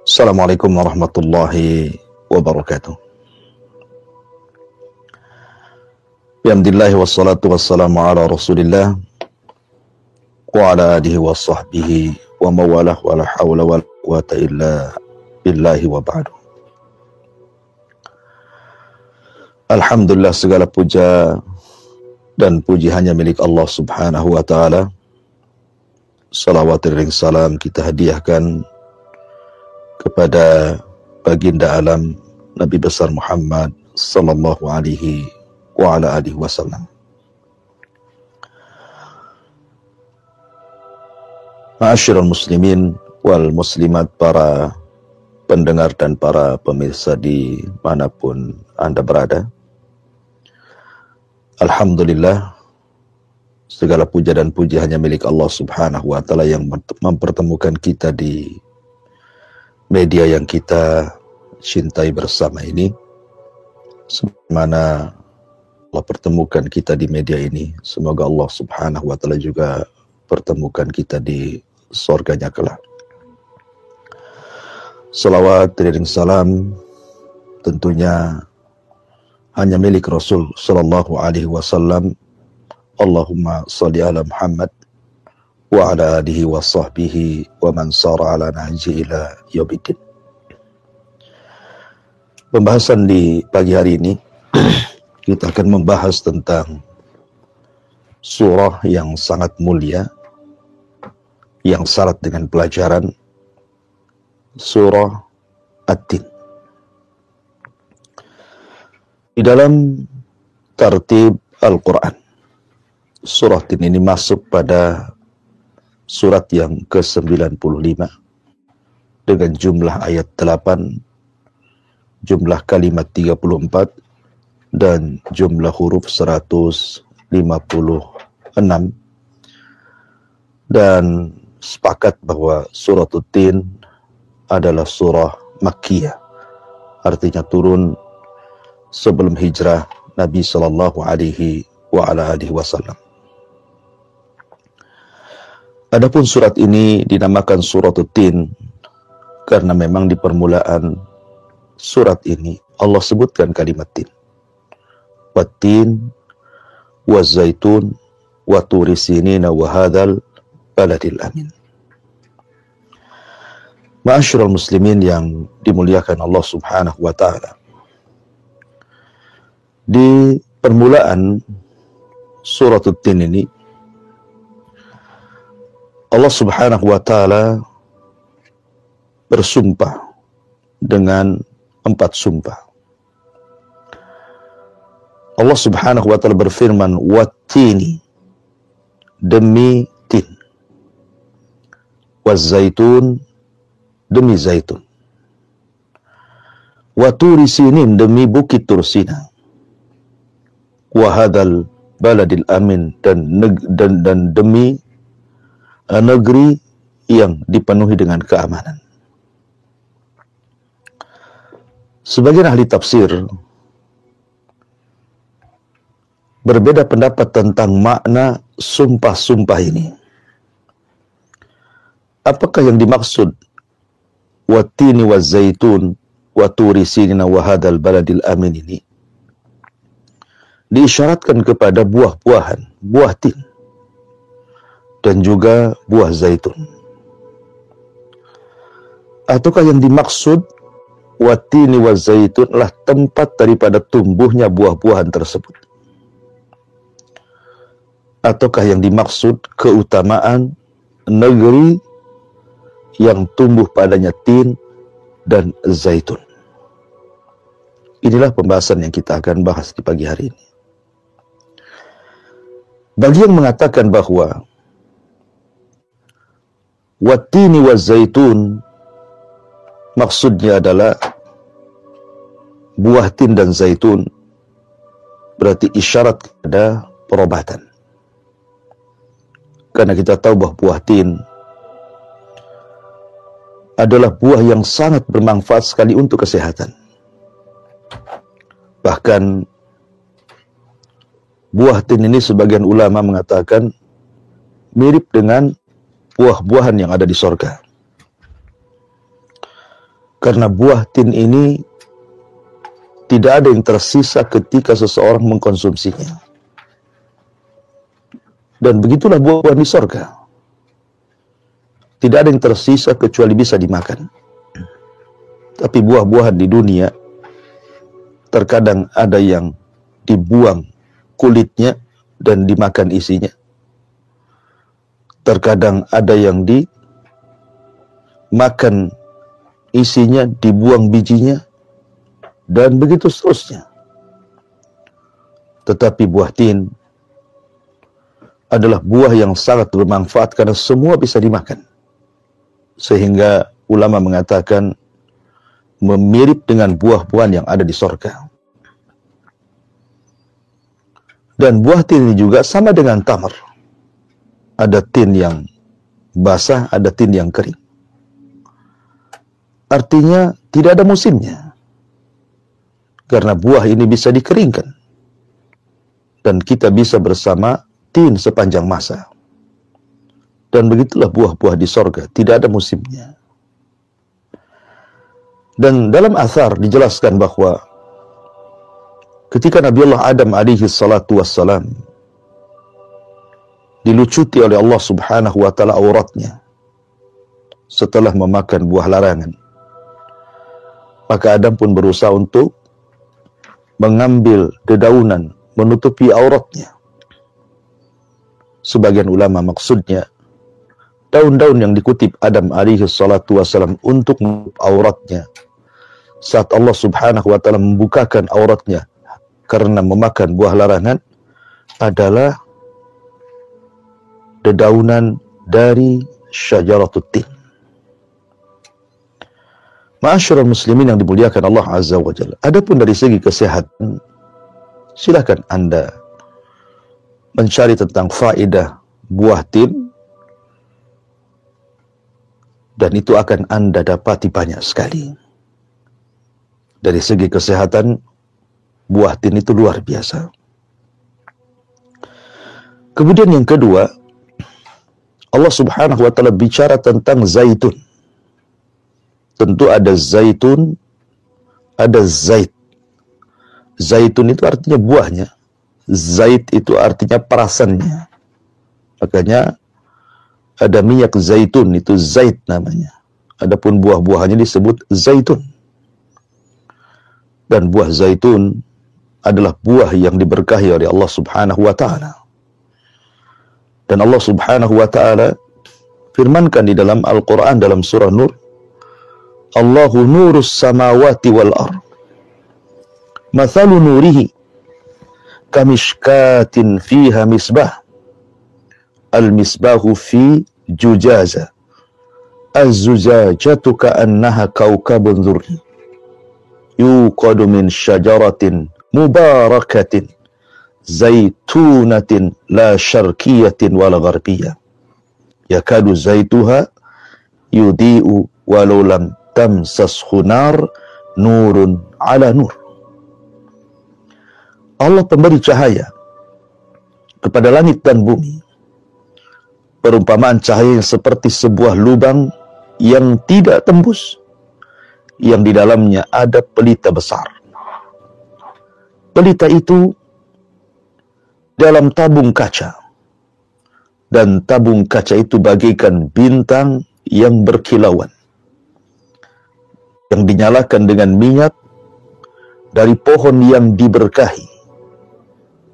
Assalamualaikum warahmatullahi wabarakatuh. Alhamdulillah wassalatu wassalamu ala Rasulillah wa ala alihi wa sahbihi wa mawalah wa la hawla wa la quwata illa billahi wa ba'du. Alhamdulillah, segala puja dan puji hanya milik Allah Subhanahu wa taala. Salawat dan salam kita hadiahkan kepada baginda alam Nabi besar Muhammad sallallahu alaihi wa ala alihi wasallam. Ma'asyiral muslimin wal muslimat, para pendengar dan para pemirsa di manapun Anda berada. Alhamdulillah, segala puja dan puji hanya milik Allah Subhanahu wa taala yang mempertemukan kita di media yang kita cintai bersama ini. Sebagaimana Allah pertemukan kita di media ini, semoga Allah Subhanahu wa taala juga pertemukan kita di surganya kelak. Salawat dan salam tentunya hanya milik Rasul sallallahu alaihi wasallam. Allahumma shalli ala Muhammad wa ala alihi wa sahbihi wa man sara ala nahji ila yaumiddin. Pembahasan di pagi hari ini kita akan membahas tentang surah yang sangat mulia, yang syarat dengan pelajaran, surah At-Tin. Di dalam tertib Al-Quran, surah Tin ini masuk pada surat yang ke-95 dengan jumlah ayat 8, jumlah kalimat 34, dan jumlah huruf 156. Dan sepakat bahwa surah At-Tin adalah surah Makkiyah, artinya turun sebelum hijrah Nabi sallallahu alaihi wa ala alihi wasallam. Adapun surat ini dinamakan surat At-Tin karena memang di permulaan surat ini Allah sebutkan kalimat tin. Wat-tin waz-zaitun wa turi sinina wa hadzal baladil amin. Ma'asyiral muslimin yang dimuliakan Allah Subhanahu wa taala. Di permulaan surat At-Tin ini Allah Subhanahu wa taala bersumpah dengan 4 sumpah. Allah Subhanahu wa taala berfirman, "Wat-tini", demi tin, "waz-zaitun", demi zaitun, "wa turi sinin", demi bukit Tursina, "wa hadzal baladil amin", dan demi negeri yang dipenuhi dengan keamanan. Sebagian ahli tafsir berbeda pendapat tentang makna sumpah-sumpah ini. Apakah yang dimaksud wat-tini waz-zaitun wa turi sinina wa hadzal baladil amin ini diisyaratkan kepada buah-buahan, buah tin dan juga buah zaitun? Ataukah yang dimaksud wat-tini waz-zaitun adalah tempat daripada tumbuhnya buah-buahan tersebut? Ataukah yang dimaksud keutamaan negeri yang tumbuh padanya tin dan zaitun? Inilah pembahasan yang kita akan bahas di pagi hari ini. Bagi yang mengatakan bahwa wat-tini waz-zaitun maksudnya adalah buah tin dan zaitun, berarti isyarat kepada perobatan. Karena kita tahu bahwa buah tin adalah buah yang sangat bermanfaat sekali untuk kesehatan. Bahkan buah tin ini sebagian ulama mengatakan mirip dengan buah-buahan yang ada di sorga. Karena buah tin ini tidak ada yang tersisa ketika seseorang mengkonsumsinya. Dan begitulah buah-buahan di sorga. Tidak ada yang tersisa kecuali bisa dimakan. Tapi buah-buahan di dunia, terkadang ada yang dibuang kulitnya dan dimakan isinya. Terkadang ada yang dimakan isinya, dibuang bijinya, dan begitu seterusnya. Tetapi buah tin adalah buah yang sangat bermanfaat karena semua bisa dimakan. Sehingga ulama mengatakan mirip dengan buah-buahan yang ada di sorga. Dan buah tin ini juga sama dengan tamar. Ada tin yang basah, ada tin yang kering. Artinya tidak ada musimnya. Karena buah ini bisa dikeringkan. Dan kita bisa bersama tin sepanjang masa. Dan begitulah buah-buah di sorga, tidak ada musimnya. Dan dalam athar dijelaskan bahwa ketika Nabi Allah Adam alaihi salatu wassalam dilucuti oleh Allah subhanahu wa ta'ala auratnya setelah memakan buah larangan, maka Adam pun berusaha untuk mengambil dedaunan menutupi auratnya. Sebagian ulama maksudnya daun-daun yang dikutip Adam alaihi salatu wassalam untuk menutup auratnya saat Allah subhanahu wa ta'ala membukakan auratnya karena memakan buah larangan adalah dedaunan dari syajaratut tin. Ma'asyiral muslimin yang dimuliakan Allah azza wa jalla. Adapun dari segi kesehatan, silakan Anda mencari tentang faedah buah tin, dan itu akan Anda dapati banyak sekali. Dari segi kesehatan, buah tin itu luar biasa. Kemudian yang kedua, Allah subhanahu wa ta'ala bicara tentang zaitun. Tentu ada zaitun, ada zait. Zaitun itu artinya buahnya. Zait itu artinya perasannya. Makanya ada minyak zaitun, itu zait namanya. Adapun buah-buahannya disebut zaitun. Dan buah zaitun adalah buah yang diberkahi oleh Allah subhanahu wa ta'ala. Dan Allah subhanahu wa ta'ala firmankan di dalam Al-Quran dalam surah Nur, Allahu nurus samawati wal ard. Mathalu nurihi kamishkatin fiha misbah. Al-misbahu fi jujaza. Az-zujajatu ka'annaha kawkabun dhurri. Yuqadu min syajaratin mubarakatin zaitunatin la syarkiyatin wala gharbiyah. Yakadu zaituha yudi'u walau lam tamsashu nar nurun ala nur. Allah pemberi cahaya kepada langit dan bumi. Perumpamaan cahaya yang seperti sebuah lubang yang tidak tembus, yang di dalamnya ada pelita besar. Pelita itu dalam tabung kaca, dan tabung kaca itu bagaikan bintang yang berkilauan, yang dinyalakan dengan minyak dari pohon yang diberkahi.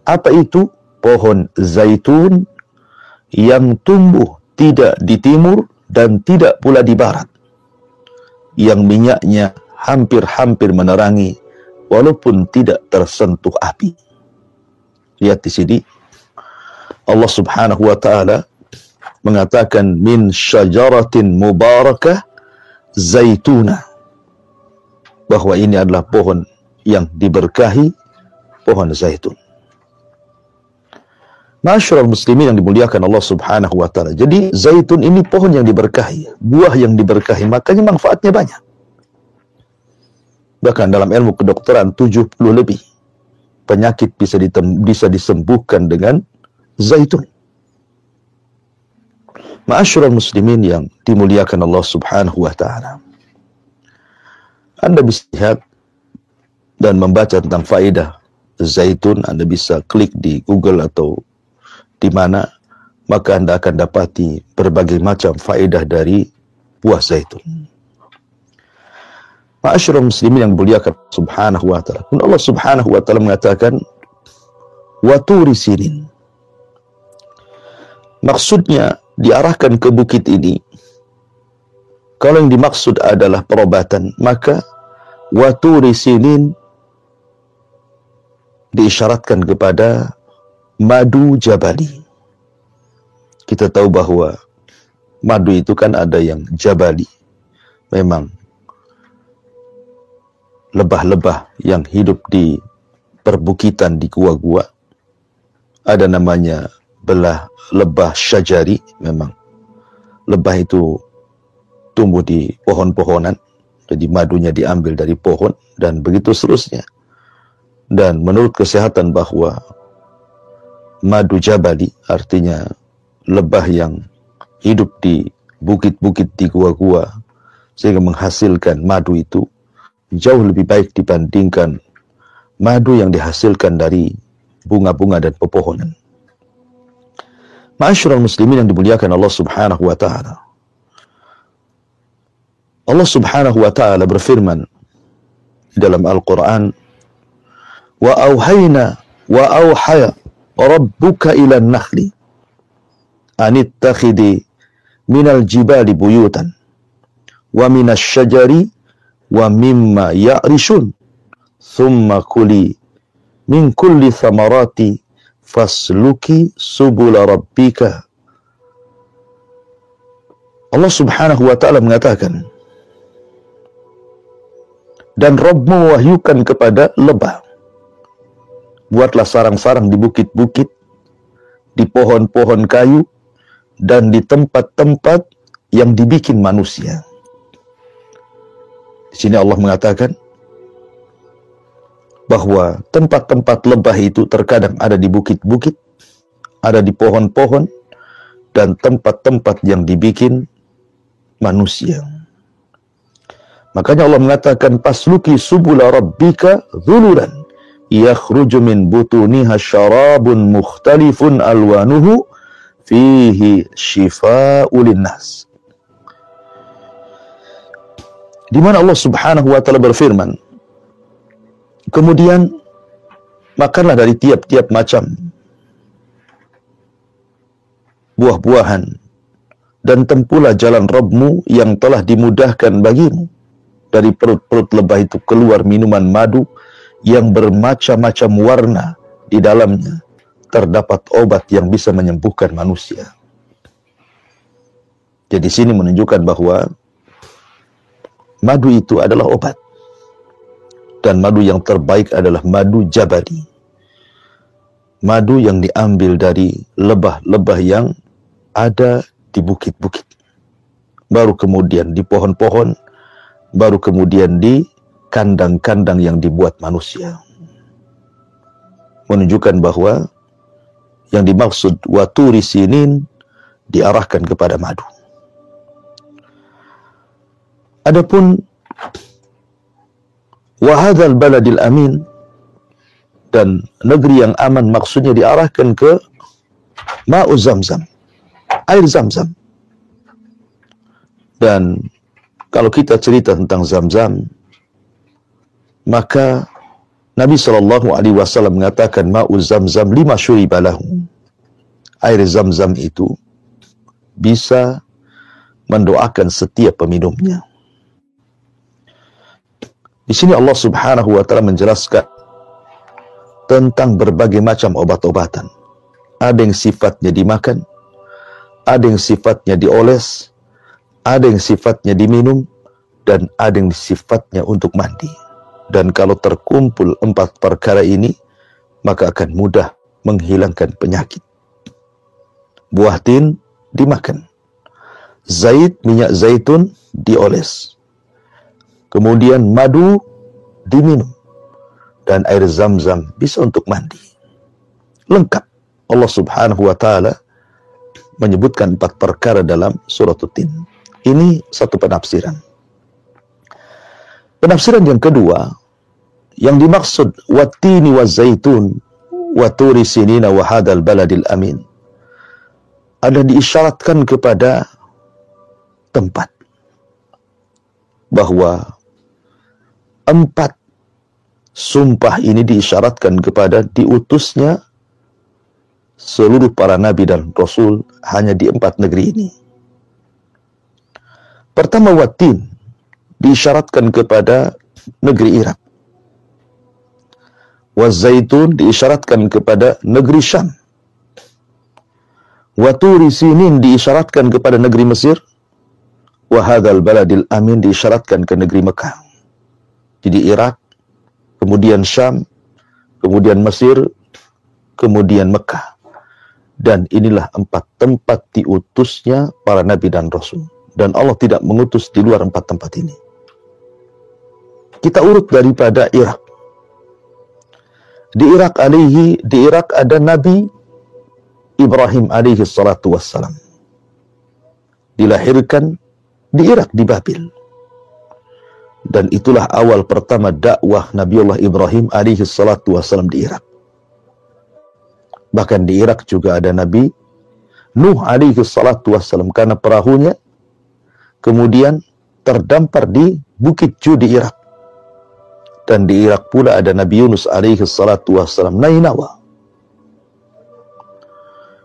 Apa itu? Pohon zaitun yang tumbuh tidak di timur dan tidak pula di barat, yang minyaknya hampir-hampir menerangi walaupun tidak tersentuh api. Lihat di sini Allah subhanahu wa ta'ala mengatakan min syajaratin mubarakah zaituna, bahwa ini adalah pohon yang diberkahi, pohon zaitun. Ma'asyiral muslimin yang dimuliakan Allah subhanahu wa ta'ala. Jadi zaitun ini pohon yang diberkahi, buah yang diberkahi, makanya manfaatnya banyak. Bahkan dalam ilmu kedokteran 70 lebih penyakit bisa disembuhkan dengan zaitun. Ma'asyiral muslimin yang dimuliakan Allah subhanahu wa ta'ala. Anda bisa lihat dan membaca tentang faedah zaitun. Anda bisa klik di Google atau di mana, maka Anda akan dapati berbagai macam faedah dari buah zaitun. Ma'asyiral muslimin yang dimuliakan subhanahu wa ta'ala. Allah subhanahu wa ta'ala mengatakan, wa turi sinin. Maksudnya diarahkan ke bukit ini. Kalau yang dimaksud adalah perobatan, maka wa turi sinin diisyaratkan kepada madu jabali. Kita tahu bahwa madu itu kan ada yang jabali. Memang lebah-lebah yang hidup di perbukitan, di gua-gua. Ada namanya lebah syajari. Memang lebah itu tumbuh di pohon-pohonan, jadi madunya diambil dari pohon, dan begitu seterusnya. Dan menurut kesehatan bahwa madu jabali, artinya lebah yang hidup di bukit-bukit, di gua-gua, sehingga menghasilkan madu itu jauh lebih baik dibandingkan madu yang dihasilkan dari bunga-bunga dan pepohonan. Ma'asyiral muslimin yang dimuliakan Allah subhanahu wa ta'ala. Allah subhanahu wa ta'ala berfirman dalam Al-Quran, wa auhayna wa auhaya rabbuka ila nakhli anittakhidi minal jibali buyutan wa minas syajari wa mimma ya'rishun thumma kuli min kulli thamarati fasluki subula rabbika. Allah subhanahu wa ta'ala mengatakan, dan Rabb mewahyukan kepada lebah, buatlah sarang-sarang di bukit-bukit, di pohon-pohon kayu, dan di tempat-tempat yang dibikin manusia. Di sini Allah mengatakan bahwa tempat-tempat lebah itu terkadang ada di bukit-bukit, ada di pohon-pohon, dan tempat-tempat yang dibikin manusia. Makanya Allah mengatakan, pasluki subula rabbika dhululan yakhruju min butuniha syarabun mukhtalifun alwanuhu fihi shifa'u linnas. Di mana Allah subhanahu wa ta'ala berfirman, kemudian makanlah dari tiap-tiap macam buah-buahan dan tempuhlah jalan Rabbmu yang telah dimudahkan bagimu. Dari perut-perut lebah itu keluar minuman madu yang bermacam-macam warna, di dalamnya terdapat obat yang bisa menyembuhkan manusia. Jadi sini menunjukkan bahwa madu itu adalah obat. Dan madu yang terbaik adalah madu jabali. Madu yang diambil dari lebah-lebah yang ada di bukit-bukit. Baru kemudian di pohon-pohon, baru kemudian di kandang-kandang yang dibuat manusia. Menunjukkan bahwa yang dimaksud waturi sinin diarahkan kepada madu. Adapun wahadzal baladil amin, dan negeri yang aman maksudnya diarahkan ke ma'u zamzam, air zamzam. Dan kalau kita cerita tentang Zamzam, maka Nabi SAW mengatakan ma'u zamzam lima syuriba lahu. Air Zamzam itu bisa mendoakan setiap peminumnya. Di sini Allah subhanahu wa ta'ala menjelaskan tentang berbagai macam obat-obatan. Ada yang sifatnya dimakan, ada yang sifatnya dioles, ada yang sifatnya diminum, dan ada yang sifatnya untuk mandi. Dan kalau terkumpul 4 perkara ini, maka akan mudah menghilangkan penyakit. Buah tin dimakan, minyak zaitun dioles, kemudian madu diminum, dan air Zamzam bisa untuk mandi. Lengkap. Allah subhanahu wa ta'ala menyebutkan 4 perkara dalam surat Tin. Ini satu penafsiran. Penafsiran yang kedua, yang dimaksud wattini wazaitun wa turi sinina wa hadzal baladil amin, ada diisyaratkan kepada tempat, bahwa 4 sumpah ini diisyaratkan kepada diutusnya seluruh para nabi dan rasul hanya di 4 negeri ini. Pertama, Wattin diisyaratkan kepada negeri Irak. Wazaitun diisyaratkan kepada negeri Syam. Waturi Sinin diisyaratkan kepada negeri Mesir. Wahadzal baladil amin diisyaratkan ke negeri Mekah. Jadi Irak, kemudian Syam, kemudian Mesir, kemudian Mekah. Dan inilah 4 tempat diutusnya para nabi dan rasul. Dan Allah tidak mengutus di luar 4 tempat ini. Kita urut daripada Irak. Di Irak ada Nabi Ibrahim alaihi salatu wassalam. Dilahirkan di Irak, di Babil. Dan itulah awal pertama dakwah Nabiullah Ibrahim alaihi salatu wassalam di Irak. Bahkan di Irak juga ada Nabi Nuh alaihi salatu wassalam, karena perahunya kemudian terdampar di Bukit Ju di Irak. Dan di Irak pula ada Nabi Yunus alaihi salatu wassalam, Nainawa.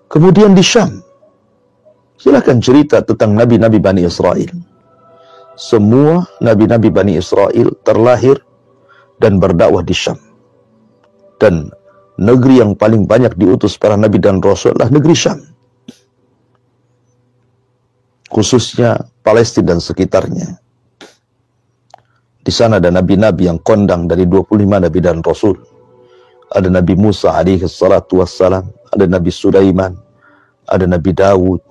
Kemudian di Syam, silakan cerita tentang nabi-nabi Bani Israel. Semua nabi-nabi Bani Israel terlahir dan berdakwah di Syam. Dan negeri yang paling banyak diutus para nabi dan rasul adalah negeri Syam. Khususnya Palestina dan sekitarnya. Di sana ada nabi-nabi yang kondang dari 25 nabi dan rasul. Ada Nabi Musa alaihi salatu wassalam, ada Nabi Sulaiman, ada Nabi Dawud,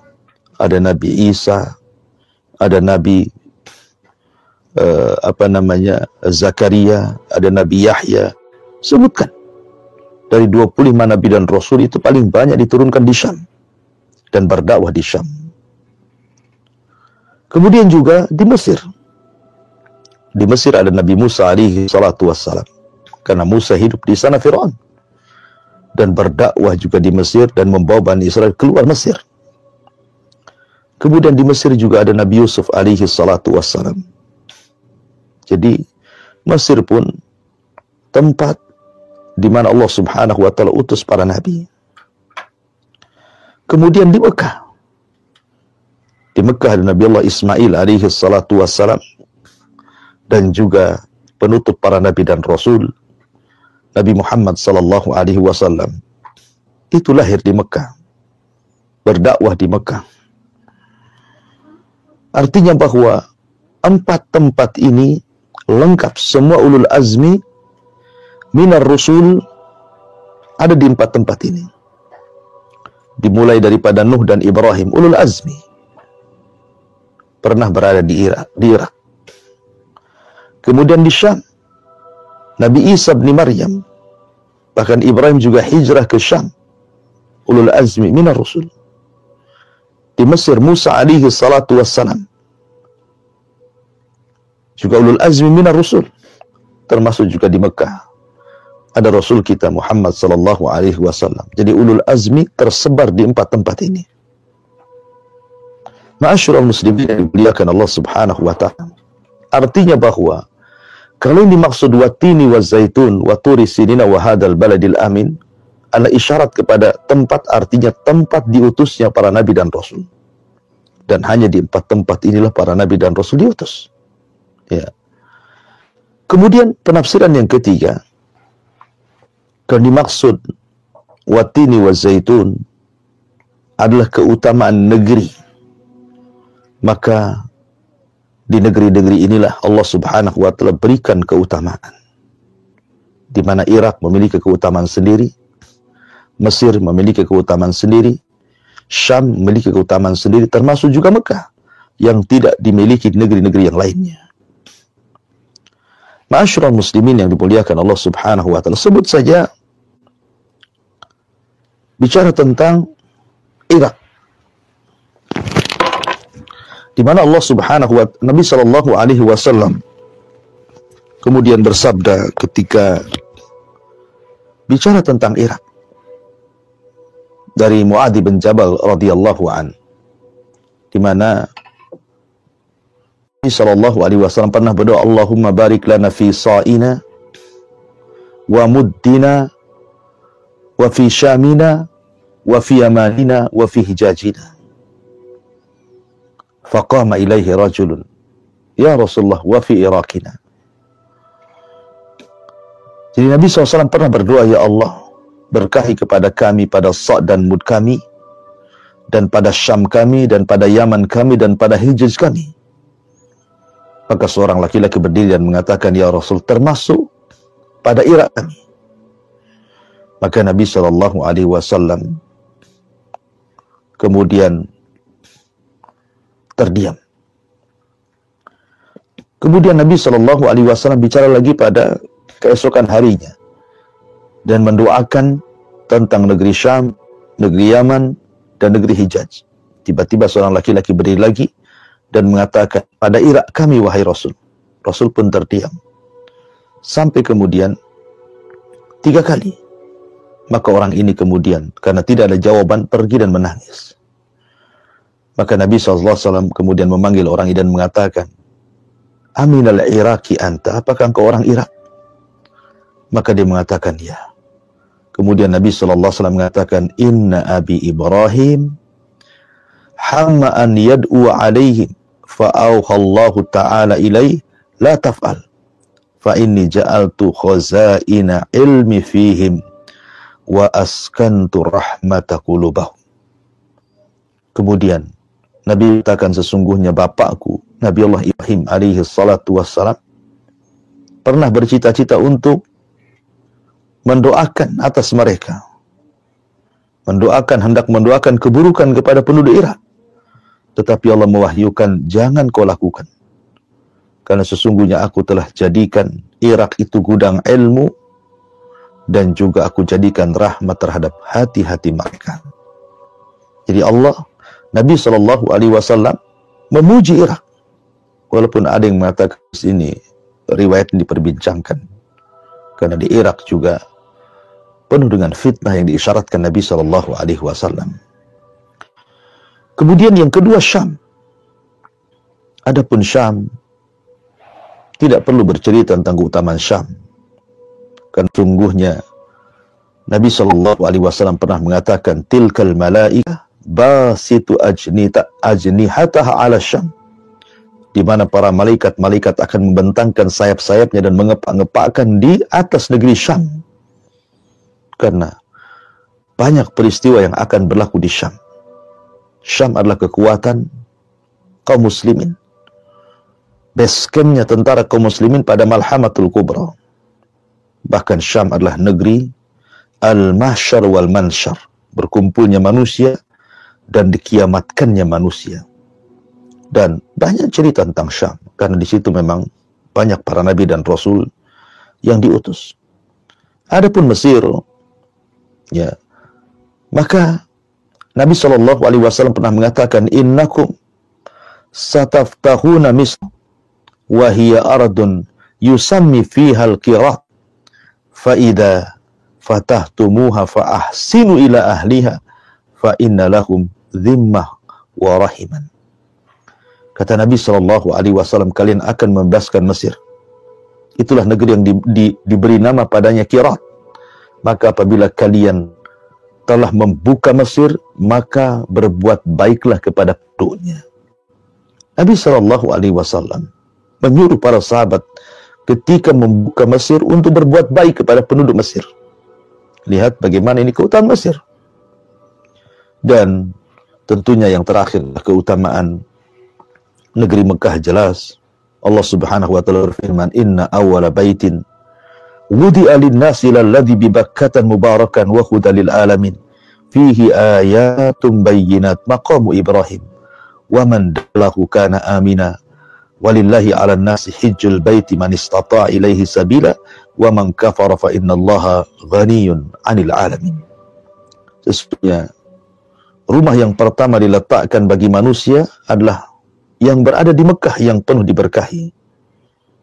ada Nabi Isa, ada Nabi Zakaria, ada Nabi Yahya. Sebutkan. Dari 25 nabi dan rasul itu paling banyak diturunkan di Syam dan berdakwah di Syam. Kemudian juga di Mesir. Di Mesir ada Nabi Musa alaihi salatu wassalam. Karena Musa hidup di sana Firaun. Dan berdakwah juga di Mesir dan membawa Bani Israel keluar Mesir. Kemudian di Mesir juga ada Nabi Yusuf alaihi salatu wassalam. Jadi Mesir pun tempat di mana Allah subhanahu wa ta'ala utus para nabi. Kemudian di Mekah. Di Mekah ada Nabi Allah Ismail alaihi salatu wassalam. Dan juga penutup para nabi dan rasul, Nabi Muhammad sallallahu alaihi wasallam. Itu lahir di Mekah. Berdakwah di Mekah. Artinya bahwa 4 tempat ini lengkap, semua ulul azmi minar rusul ada di 4 tempat ini. Dimulai daripada Nuh dan Ibrahim, ulul azmi pernah berada di Irak. Kemudian di Syam, Nabi Isa bin Maryam. Bahkan Ibrahim juga hijrah ke Syam. Ulul azmi minar rusul. Di Mesir, Musa alaihi salatu wassalam. Juga ulul azmi minar rusul. Termasuk juga di Mekah. Ada Rasul kita Muhammad sallallahu alaihi wasallam. Jadi ulul azmi tersebar di 4 tempat ini. Ma'asyiral muslimin yang dimuliakan Allah subhanahu wa ta'ala. Artinya bahwa kalau ini maksud watini wa zaitun wa turi sinina wa hadzal baladil amin, adalah isyarat kepada tempat, artinya tempat diutusnya para nabi dan rasul. Dan hanya di 4 tempat inilah para nabi dan rasul diutus. Ya. Kemudian penafsiran yang ketiga, kalau dimaksud watini wa zaitun adalah keutamaan negeri, maka di negeri-negeri inilah Allah subhanahu wa ta'ala berikan keutamaan. Di mana Irak memiliki keutamaan sendiri, Mesir memiliki keutamaan sendiri, Syam memiliki keutamaan sendiri, termasuk juga Mekah, yang tidak dimiliki di negeri-negeri yang lainnya. Ma'asyiral muslimin yang dimuliakan Allah subhanahu wa ta'ala, sebut saja bicara tentang Irak. Di mana Allah subhanahu wa ta'ala, Nabi sallallahu alaihi wasallam kemudian bersabda ketika bicara tentang Irak dari Mu'adz bin Jabal radhiyallahu an, di mana Nabi sallallahu alaihi wasallam pernah berdoa, Allahumma barik lana fi sa'ina wa muddina wa fi syamina wa fi yamanina wa fi hijajina. Faqama ilaihi rajulun, ya Rasulullah, wa fi Iraqina. Jadi Nabi SAW pernah berdoa, ya Allah, berkahi kepada kami pada sa' dan mud kami, dan pada Syam kami, dan pada Yaman kami, dan pada Hijaz kami. Maka seorang laki-laki berdiri dan mengatakan, ya Rasul, termasuk pada Irak kami. Maka Nabi SAW kemudian terdiam. Kemudian Nabi SAW bicara lagi pada keesokan harinya dan mendoakan tentang negeri Syam, negeri Yaman, dan negeri Hijaz. Tiba-tiba seorang laki-laki berdiri lagi dan mengatakan, pada Irak kami wahai Rasul. Rasul pun terdiam. Sampai kemudian 3 kali. Maka orang ini kemudian, karena tidak ada jawaban, pergi dan menangis. Maka Nabi SAW kemudian memanggil orang ini dan mengatakan, Aminal Iraqi anta, apakah engkau orang Irak? Maka dia mengatakan, ya. Kemudian Nabi SAW mengatakan, Inna abi Ibrahim hamma an yad'u alaihim fa'auhallahu ta'ala ilaih la taf'al fa inni ja'altu khazaina ilmi fihim wa askantu rahmata qulubahum. Kemudian Nabi katakan, sesungguhnya bapakku Nabi Allah Ibrahim alaihi salatu wassalam pernah bercita-cita untuk mendoakan atas mereka, hendak mendoakan keburukan kepada penduduk Irak. Tetapi Allah mewahyukan, jangan kau lakukan, karena sesungguhnya aku telah jadikan Irak itu gudang ilmu, dan juga aku jadikan rahmat terhadap hati-hati mereka. Jadi Nabi SAW memuji Irak, walaupun ada yang mengatakan ini riwayat yang diperbincangkan, karena di Irak juga penuh dengan fitnah yang diisyaratkan Nabi SAW. Kemudian yang kedua, Syam. Adapun Syam, tidak perlu bercerita tentang keutamaan Syam, karena sungguhnya Nabi SAW pernah mengatakan, tilkal malaikah basitu ajnihataha ala Syam, di mana para malaikat akan membentangkan sayap-sayapnya dan mengepak-ngepakkan di atas negeri Syam, karena banyak peristiwa yang akan berlaku di Syam. Syam adalah kekuatan kaum muslimin, base camp-nya tentara kaum muslimin pada Malhamatul Kubra. Bahkan Syam adalah negeri al-mahsyar wal mansyar, berkumpulnya manusia dan dikiamatkannya manusia. Dan banyak cerita tentang Syam, karena di situ memang banyak para nabi dan rasul yang diutus. Adapun Mesir, ya, maka Nabi SAW pernah mengatakan, innakum sataftahuna Misr wa hiya ardun yusammi fiha al-qirat fa idza fatahtumuha fa ahsinu ila ahliha fa inna lahum dhimmah wa rahiman. Kata Nabi SAW, kalian akan membebaskan Mesir. Itulah negeri yang diberi nama padanya Qirat. Maka apabila kalian telah membuka Mesir, maka berbuat baiklah kepada penduduknya. Nabi SAW menyuruh para sahabat ketika membuka Mesir untuk berbuat baik kepada penduduk Mesir. Lihat bagaimana ini keutamaan Mesir. Dan tentunya yang terakhir, keutamaan negeri Mekah jelas. Allah Subhanahu wa taala berfirman, "Inna awwala baitin wudi'a lin-nasi lalladzi bi Bakkah mubarakan wa hudan lil alamin. Fihi ayatun bayyinat maqamu Ibrahim wa man dalahu kana amina. Walillahi 'alan nasi hajjul baiti man istata'a ilaihi sabila wa man kafara fa innallaha ghaniyyun 'anil alamin." Sesungguhnya rumah yang pertama diletakkan bagi manusia adalah yang berada di Mekah yang penuh diberkahi,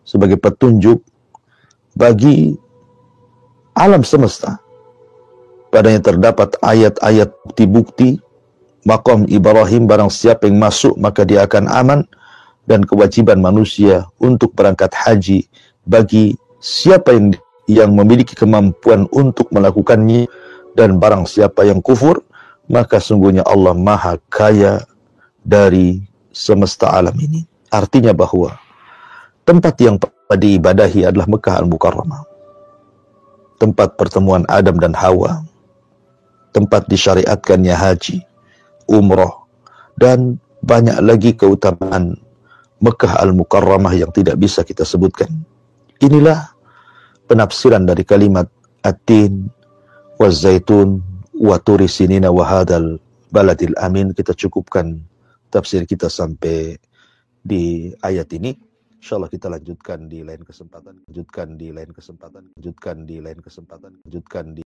sebagai petunjuk bagi alam semesta. Padanya terdapat ayat-ayat bukti-bukti maqam Ibrahim, barang siapa yang masuk maka dia akan aman, dan kewajiban manusia untuk berangkat haji bagi siapa yang memiliki kemampuan untuk melakukannya, dan barang siapa yang kufur maka sungguhnya Allah maha kaya dari semesta alam ini. Artinya bahwa tempat yang diibadahi adalah Mekah Al-Mukarramah, tempat pertemuan Adam dan Hawa, tempat disyariatkannya haji, umrah, dan banyak lagi keutamaan Mekah Al-Mukarramah yang tidak bisa kita sebutkan. Inilah penafsiran dari kalimat at-tin wa zaitun wa turi sinina wa hadal baladil amin. Kita cukupkan tafsir kita sampai di ayat ini. Insyaallah kita lanjutkan di lain kesempatan. Lanjutkan di